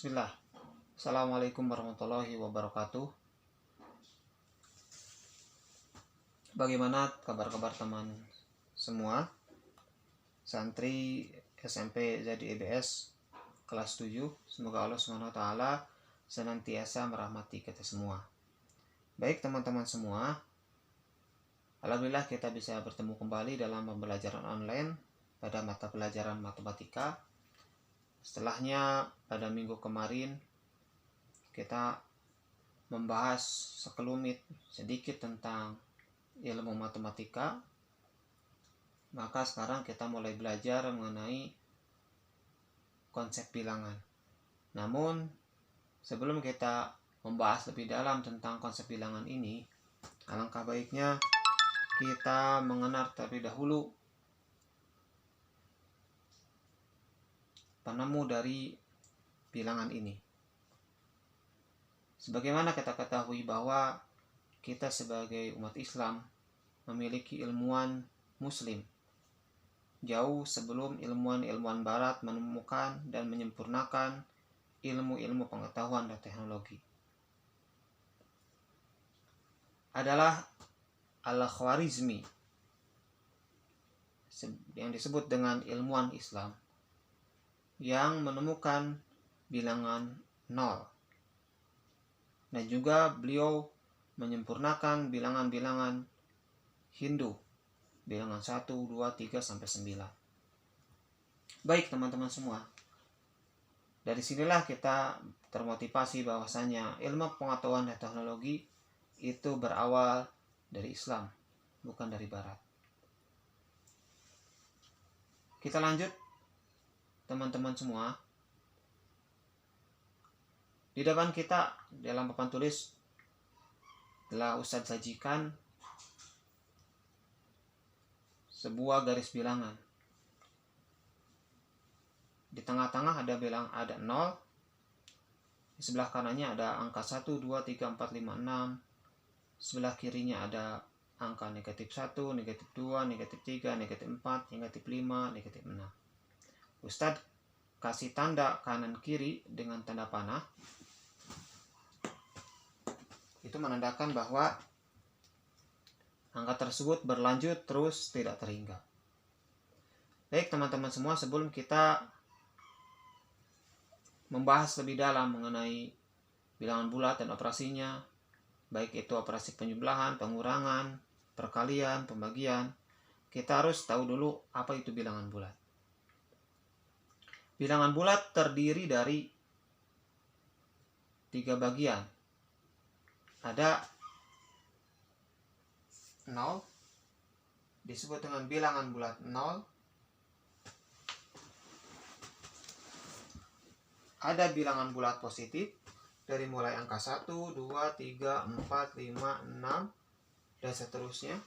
Bismillah. Assalamualaikum warahmatullahi wabarakatuh. Bagaimana kabar-kabar teman semua? Santri SMP ZIBS kelas 7. Semoga Allah SWT senantiasa merahmati kita semua. Baik teman-teman semua, alhamdulillah kita bisa bertemu kembali dalam pembelajaran online pada mata pelajaran matematika. Setelahnya pada minggu kemarin kita membahas sekelumit sedikit tentang ilmu matematika. Maka sekarang kita mulai belajar mengenai konsep bilangan. Namun sebelum kita membahas lebih dalam tentang konsep bilangan ini, alangkah baiknya kita mengenal terlebih dahulu penemu dari bilangan ini. Sebagaimana kita ketahui bahwa kita sebagai umat Islam memiliki ilmuwan muslim jauh sebelum ilmuwan barat menemukan dan menyempurnakan ilmu-ilmu pengetahuan dan teknologi. Adalah Al-Khwarizmi yang disebut dengan ilmuwan Islam yang menemukan bilangan 0. Dan juga beliau menyempurnakan bilangan-bilangan Hindu, bilangan 1, 2, 3, sampai 9. Baik teman-teman semua, dari sinilah kita termotivasi bahwasanya ilmu pengetahuan dan teknologi itu berawal dari Islam, bukan dari Barat. Kita lanjut teman-teman semua. Di depan kita dalam papan tulis telah Ustadz sajikan sebuah garis bilangan. Di tengah-tengah ada 0, di sebelah kanannya ada angka 1, 2, 3, 4, 5, 6. Sebelah kirinya ada angka negatif 1, negatif 2, negatif 3, negatif 4, negatif 5, negatif 6. Ustadz kasih tanda kanan kiri dengan tanda panah. Itu menandakan bahwa angka tersebut berlanjut terus tidak terhingga. Baik teman-teman semua, sebelum kita membahas lebih dalam mengenai bilangan bulat dan operasinya, baik itu operasi penjumlahan, pengurangan, perkalian, pembagian, kita harus tahu dulu apa itu bilangan bulat. Bilangan bulat terdiri dari 3 bagian. Ada 0, disebut dengan bilangan bulat 0. Ada bilangan bulat positif dari mulai angka 1, 2, 3, 4, 5, 6, dan seterusnya.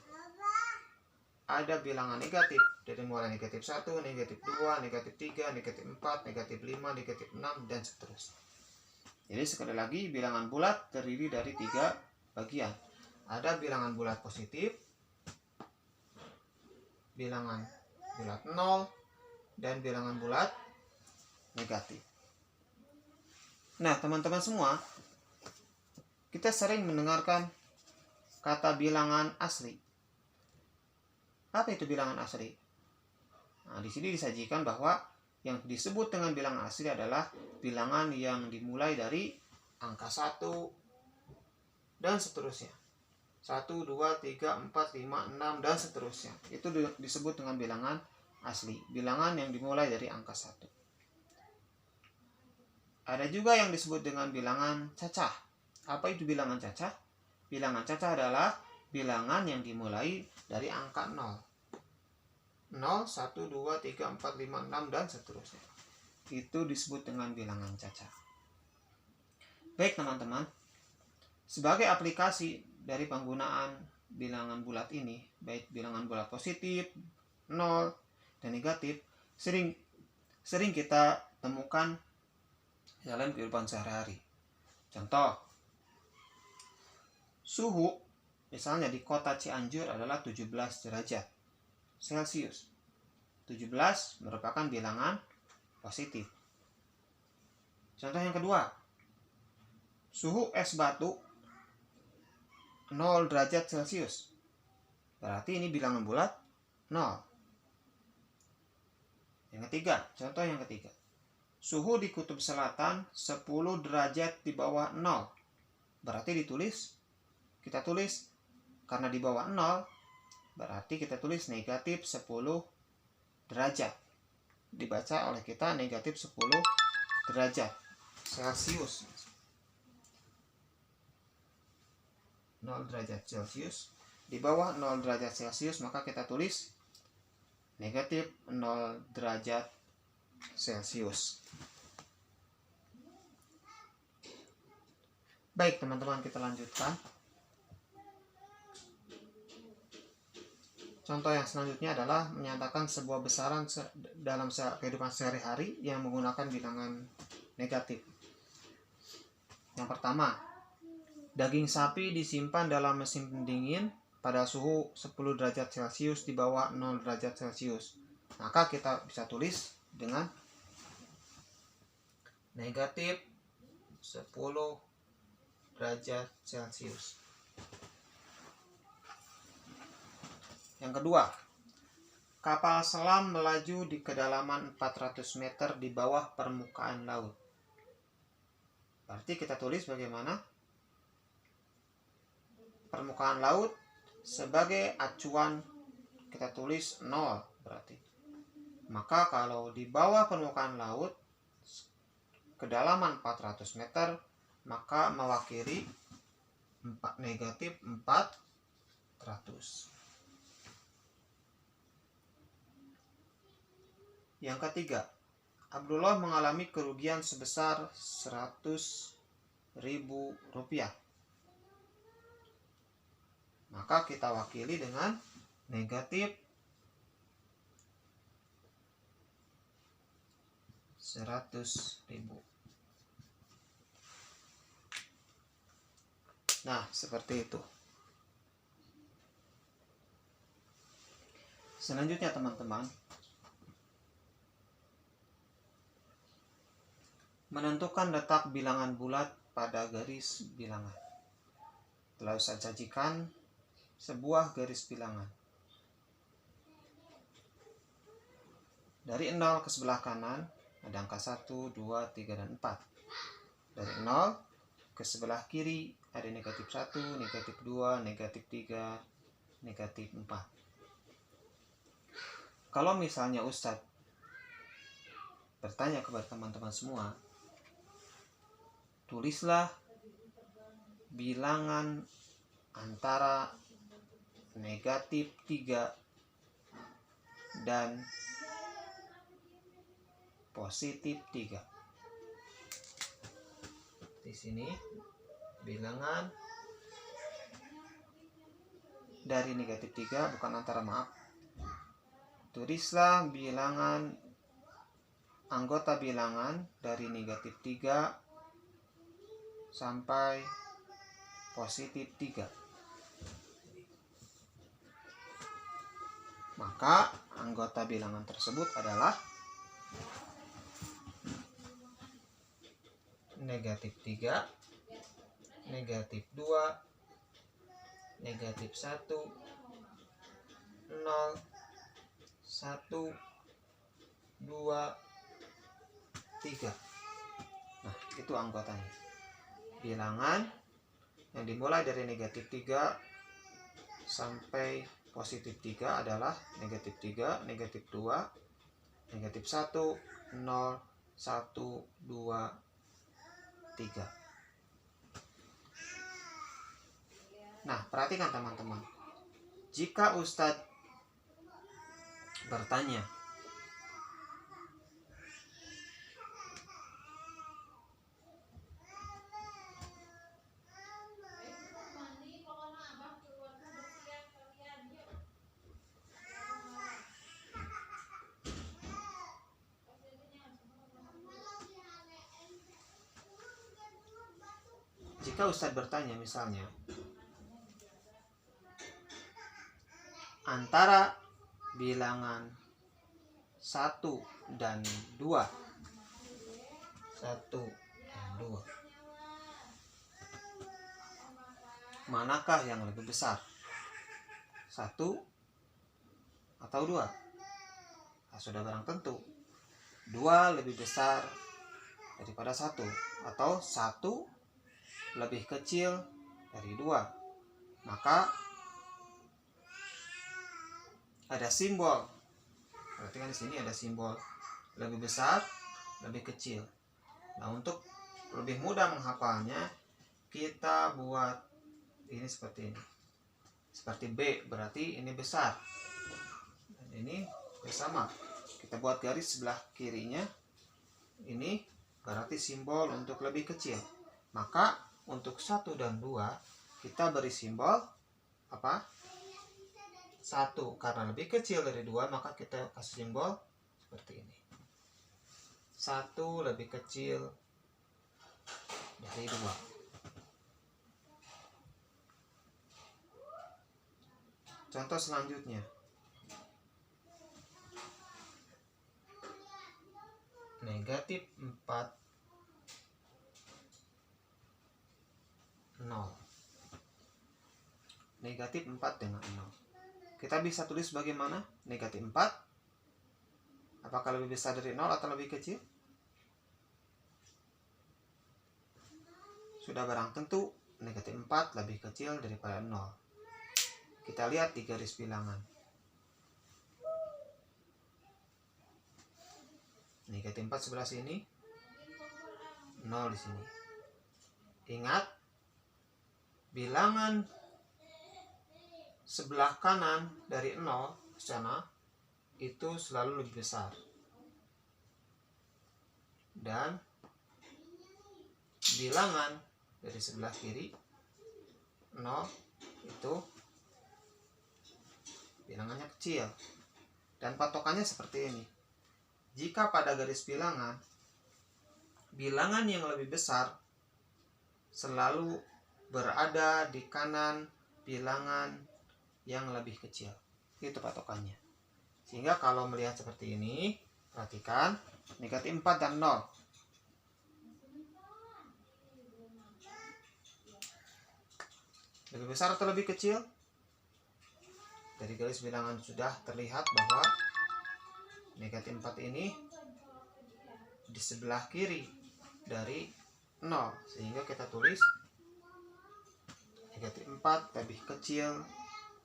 Ada bilangan negatif dari mulai negatif 1, negatif 2, negatif 3, negatif 4, negatif 5, negatif 6, dan seterusnya. Jadi sekali lagi, bilangan bulat terdiri dari 3 bagian. Ada bilangan bulat positif, bilangan bulat 0, dan bilangan bulat negatif. Nah, teman-teman semua, kita sering mendengarkan kata bilangan asli. Apa itu bilangan asli? Nah, di sini disajikan bahwa yang disebut dengan bilangan asli adalah bilangan yang dimulai dari angka 1 dan seterusnya. 1, 2, 3, 4, 5, 6, dan seterusnya. Itu disebut dengan bilangan asli. Bilangan yang dimulai dari angka 1. Ada juga yang disebut dengan bilangan cacah. Apa itu bilangan cacah? Bilangan cacah adalah bilangan yang dimulai dari angka 0. 0, 1, 2, 3, 4, 5, 6, dan seterusnya. Itu disebut dengan bilangan cacah. Baik teman-teman, sebagai aplikasi dari penggunaan bilangan bulat ini, baik bilangan bulat positif, 0, dan negatif, sering kita temukan dalam kehidupan sehari-hari. Contoh, suhu misalnya di kota Cianjur adalah 17 derajat Celcius. 17 merupakan bilangan positif. Contoh yang kedua, suhu es batu 0 derajat Celcius. Berarti ini bilangan bulat 0. Yang ketiga, contoh yang ketiga. Suhu di kutub selatan 10 derajat di bawah 0. Berarti kita tulis karena di bawah 0, berarti kita tulis negatif 10 derajat. Dibaca oleh kita negatif 10 derajat Celcius. 0 derajat Celcius. Di bawah 0 derajat Celcius, maka kita tulis negatif 0 derajat Celcius. Baik teman-teman, kita lanjutkan. Contoh yang selanjutnya adalah menyatakan sebuah besaran dalam kehidupan sehari-hari yang menggunakan bilangan negatif. Yang pertama, daging sapi disimpan dalam mesin pendingin pada suhu 10 derajat Celcius di bawah 0 derajat Celcius. Maka kita bisa tulis dengan negatif 10 derajat Celcius. Yang kedua, kapal selam melaju di kedalaman 400 meter di bawah permukaan laut. Berarti kita tulis bagaimana? Permukaan laut sebagai acuan kita tulis 0 berarti. Maka kalau di bawah permukaan laut kedalaman 400 meter, maka mewakili negatif 400. Yang ketiga, Abdullah mengalami kerugian sebesar 100.000 rupiah. Maka kita wakili dengan negatif 100.000. Nah, seperti itu. Selanjutnya teman-teman, menentukan letak bilangan bulat pada garis bilangan. Telah saya sajikan sebuah garis bilangan. Dari 0 ke sebelah kanan ada angka 1, 2, 3, dan 4. Dari 0 ke sebelah kiri ada negatif 1, negatif 2, negatif 3, negatif 4. Kalau misalnya Ustadz bertanya kepada teman-teman semua, tulislah bilangan antara negatif 3 dan positif 3. Di sini bilangan dari negatif 3, bukan antara, maaf. Tulislah bilangan anggota bilangan dari negatif 3 sampai positif 3. Maka anggota bilangan tersebut adalah negatif 3, negatif 2, negatif 1, 0, 1, 2, 3. Nah, itu anggotanya. Bilangan yang dimulai dari negatif 3 sampai positif 3 adalah negatif 3, negatif 2, negatif 1, 0, 1, 2, 3. Nah, perhatikan teman-teman. Jika Ustadz bertanya, misalnya antara bilangan 1 dan 2, 1 2. Manakah yang lebih besar? 1 atau 2? Nah, sudah barang tentu 2 lebih besar daripada 1, atau 1 lebih kecil dari 2. Maka ada simbol. Perhatikan di sini ada simbol lebih besar, lebih kecil. Nah, untuk lebih mudah menghafalnya, kita buat ini seperti ini. Seperti B, berarti ini besar. Dan ini sama. Kita buat garis sebelah kirinya. Ini berarti simbol untuk lebih kecil. Maka untuk 1 dan 2 kita beri simbol apa? 1, karena lebih kecil dari 2, maka kita kasih simbol seperti ini. 1 lebih kecil dari 2. Contoh selanjutnya. Negatif 4, 0. Negatif 4 dengan 0. Kita bisa tulis bagaimana? Negatif 4. Apakah lebih besar dari 0 atau lebih kecil? Sudah barang tentu negatif 4 lebih kecil daripada 0. Kita lihat di garis bilangan. Negatif 4 sebelah sini, 0 di sini. Ingat, bilangan sebelah kanan dari 0 ke sana itu selalu lebih besar. Dan bilangan dari sebelah kiri 0 itu bilangannya kecil. Dan patokannya seperti ini. Jika pada garis bilangan, bilangan yang lebih besar selalu berada di kanan bilangan yang lebih kecil. Itu patokannya. Sehingga kalau melihat seperti ini, perhatikan negatif 4 dan 0. Lebih besar atau lebih kecil? Dari garis bilangan sudah terlihat bahwa negatif 4 ini di sebelah kiri dari 0. Sehingga kita tulis negatif 4 lebih kecil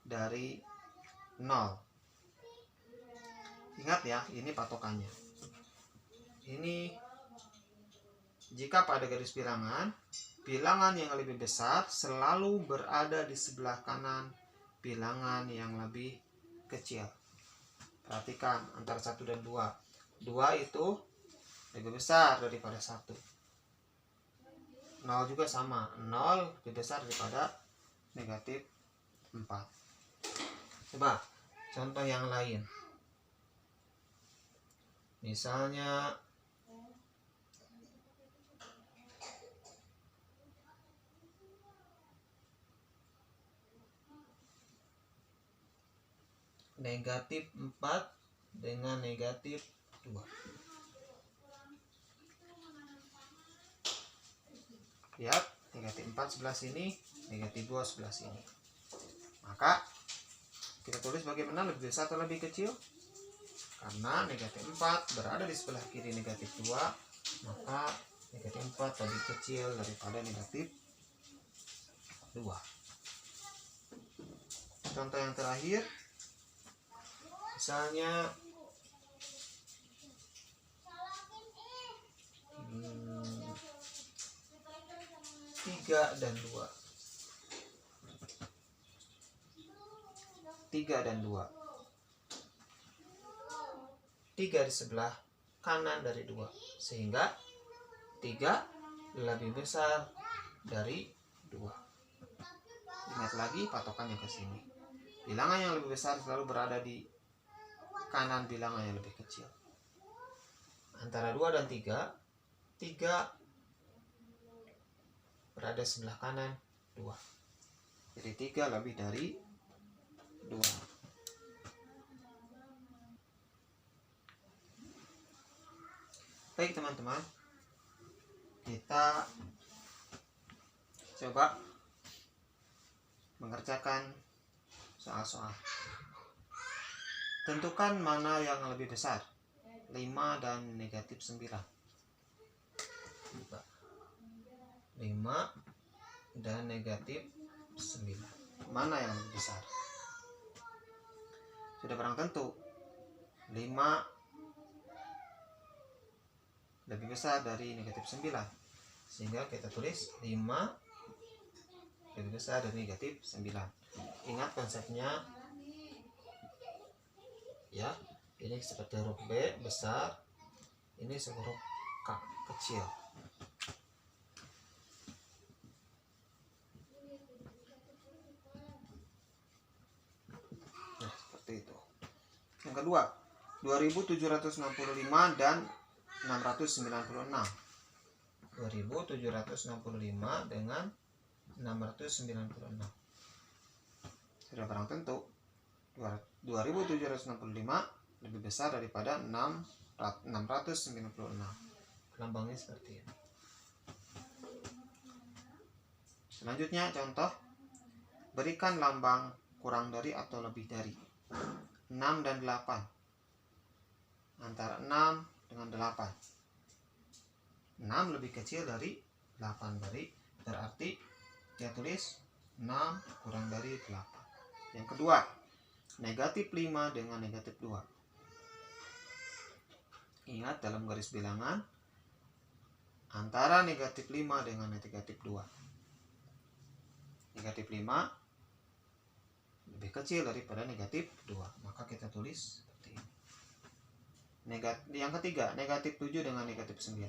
dari 0. Ingat ya, ini patokannya. Ini jika pada garis bilangan, bilangan yang lebih besar selalu berada di sebelah kanan bilangan yang lebih kecil. Perhatikan antara 1 dan 2. 2 itu lebih besar daripada 1. 0 juga sama. 0 lebih besar daripada negatif 4. Coba contoh yang lain. Misalnya negatif 4 dengan negatif 2. Lihat, negatif 4 sebelah sini, negatif 2 sebelah sini. Maka kita tulis bagaimana, lebih besar atau lebih kecil? Karena negatif 4 berada di sebelah kiri negatif 2, maka negatif 4 lebih kecil daripada negatif 2. Contoh yang terakhir, misalnya 3 dan 2. 3 dan 2. 3 di sebelah kanan dari 2. Sehingga 3 lebih besar dari 2. Ingat lagi patokannya ke sini. Bilangan yang lebih besar selalu berada di kanan bilangan yang lebih kecil. Antara 2 dan 3, 3 berada sebelah kanan 2. Jadi 3 lebih dari 2. Baik teman-teman, kita coba mengerjakan soal-soal. Tentukan mana yang lebih besar, 5 dan negatif 9. 5 dan negatif 9. Mana yang lebih besar? Sudah barang tentu 5 lebih besar dari negatif 9. Sehingga kita tulis 5 lebih besar dari negatif 9. Ingat konsepnya ya. Ini seperti huruf B besar, ini huruf K kecil. Nah, seperti itu. Yang kedua, 2765 dan 696. 2765 dengan 696. Sudah barang tentu 2765 lebih besar daripada 696. Lambangnya seperti ini. Selanjutnya contoh, berikan lambang kurang dari atau lebih dari 6 dan 8. Antara 6 dengan 8. 6 lebih kecil dari 8, berarti kita tulis 6 kurang dari 8. Yang kedua, negatif 5 dengan negatif 2. Ingat dalam garis bilangan antara negatif 5 dengan negatif 2. Negatif 5 lebih kecil daripada negatif 2, maka kita tulis seperti ini. Yang ketiga, negatif 7 dengan negatif 9.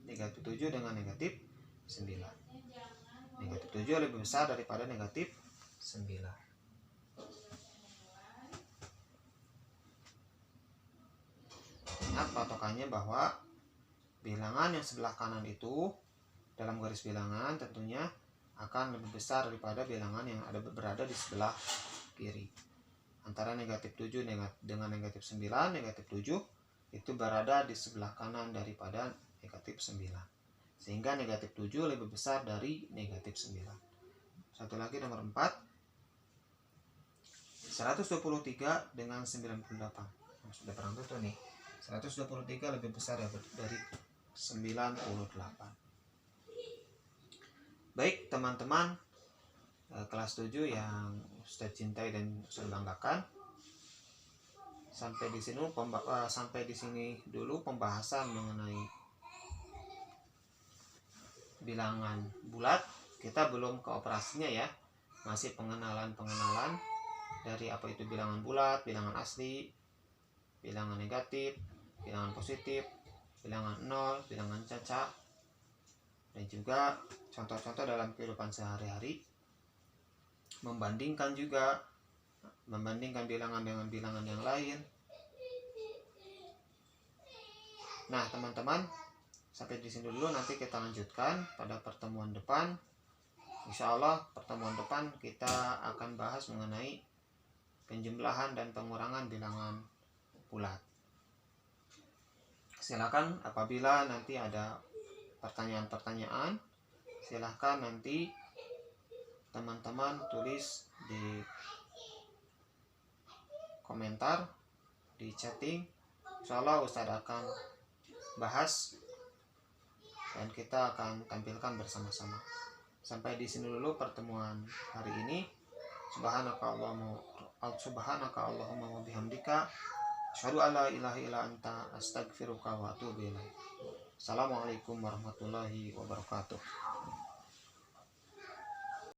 Negatif 7 dengan negatif 9. Negatif 7 lebih besar daripada negatif 9. Ingat patokannya bahwa bilangan yang sebelah kanan itu dalam garis bilangan tentunya akan lebih besar daripada bilangan yang berada di sebelah kiri. Antara negatif 7 dengan negatif 9, negatif 7 itu berada di sebelah kanan daripada negatif 9. Sehingga negatif 7 lebih besar dari negatif 9. Satu lagi nomor 4. 123 dengan 98. Nah, sudah pernah tentu nih. 123 lebih besar dari 98. Baik teman-teman kelas 7 yang Ustaz cintai dan Ustaz banggakan. Sampai di sini dulu pembahasan mengenai bilangan bulat. Kita belum ke operasinya ya. Masih pengenalan dari apa itu bilangan bulat, bilangan asli, bilangan negatif, bilangan positif, bilangan nol, bilangan caca, dan juga contoh-contoh dalam kehidupan sehari-hari. Membandingkan bilangan dengan bilangan yang lain. Nah, teman-teman, sampai di sini dulu, nanti kita lanjutkan pada pertemuan depan. Insya Allah pertemuan depan kita akan bahas mengenai penjumlahan dan pengurangan bilangan bulat. Silakan apabila nanti ada pertanyaan-pertanyaan, silakan nanti teman-teman tulis di komentar, di chatting. Insya Allah Ustaz akan bahas dan kita akan tampilkan bersama-sama. Sampai di sini dulu pertemuan hari ini. Subhanaka Allahumma wa bihamdika asyhadu an la ilaha illa anta astaghfiruka wa atubu ilaik. Assalamualaikum warahmatullahi wabarakatuh.